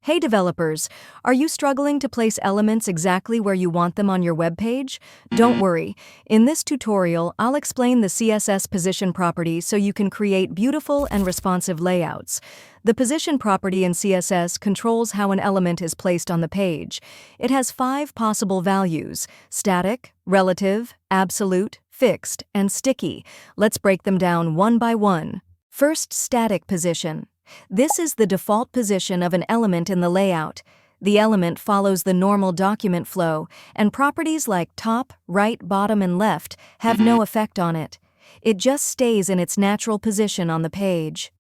Hey developers, are you struggling to place elements exactly where you want them on your web page? Don't worry. In this tutorial, I'll explain the CSS position property so you can create beautiful and responsive layouts. The position property in CSS controls how an element is placed on the page. It has 5 possible values: static, relative, absolute, fixed, and sticky. Let's break them down one by one. First, static position. This is the default position of an element in the layout. The element follows the normal document flow, and properties like top, right, bottom, and left have no effect on it. It just stays in its natural position on the page.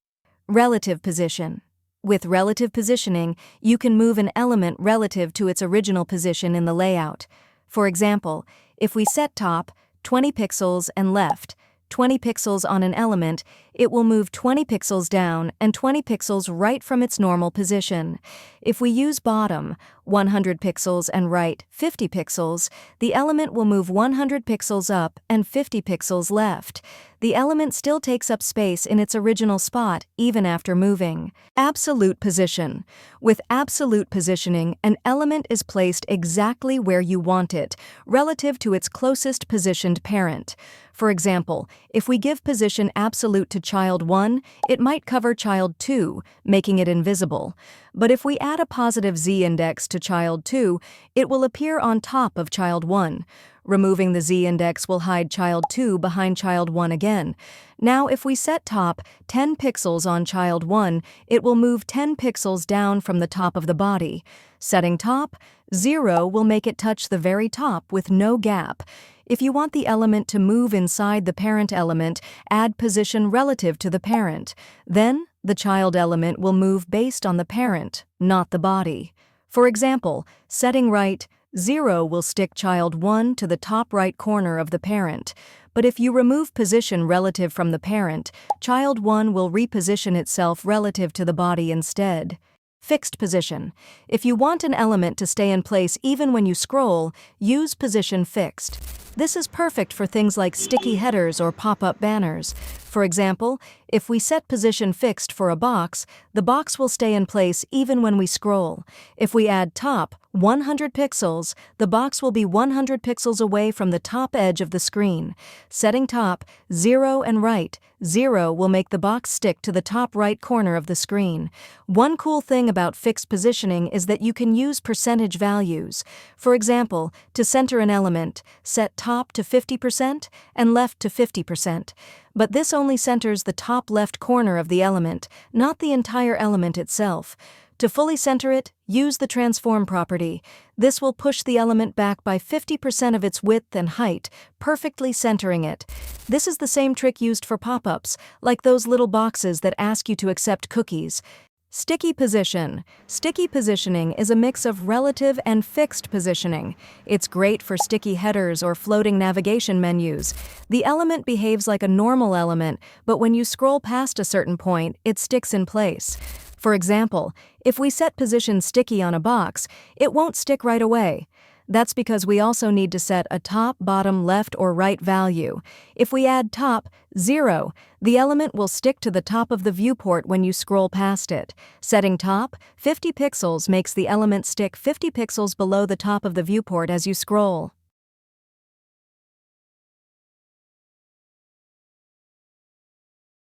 Relative position. With relative positioning, you can move an element relative to its original position in the layout. For example, if we set top 20 pixels and left 20 pixels on an element, it will move 20 pixels down and 20 pixels right from its normal position. If we use bottom 100 pixels and right 50 pixels, the element will move 100 pixels up and 50 pixels left. The element still takes up space in its original spot even after moving. Absolute position. With absolute positioning, an element is placed exactly where you want it, relative to its closest positioned parent. For example, if we give position absolute to child 1, it might cover child 2, making it invisible. But if we add a positive z-index to child 2, it will appear on top of child 1. Removing the z-index will hide child 2 behind child 1 again. Now, if we set top 10 pixels on child 1, it will move 10 pixels down from the top of the body. Setting top 0 will make it touch the very top with no gap. If you want the element to move inside the parent element, add position relative to the parent. Then, the child element will move based on the parent, not the body. For example, setting right 0 will stick child 1 to the top right corner of the parent. But if you remove position relative from the parent, child 1 will reposition itself relative to the body instead. Fixed position. If you want an element to stay in place even when you scroll, use position fixed. This is perfect for things like sticky headers or pop-up banners. For example, if we set position fixed for a box, the box will stay in place even when we scroll. If we add top 100 pixels, the box will be 100 pixels away from the top edge of the screen. Setting top 0 and right 0 will make the box stick to the top right corner of the screen. One cool thing about fixed positioning is that you can use percentage values. For example, to center an element, set top to 50% and left to 50%. But this only centers the top left corner of the element, not the entire element itself. To fully center it, use the transform property. This will push the element back by 50% of its width and height, perfectly centering it. This is the same trick used for pop-ups, like those little boxes that ask you to accept cookies. Sticky position. Sticky positioning is a mix of relative and fixed positioning. It's great for sticky headers or floating navigation menus. The element behaves like a normal element, but when you scroll past a certain point, it sticks in place. For example, if we set position sticky on a box, it won't stick right away. That's because we also need to set a top, bottom, left, or right value. If we add top 0, the element will stick to the top of the viewport when you scroll past it. Setting top 50 pixels makes the element stick 50 pixels below the top of the viewport as you scroll.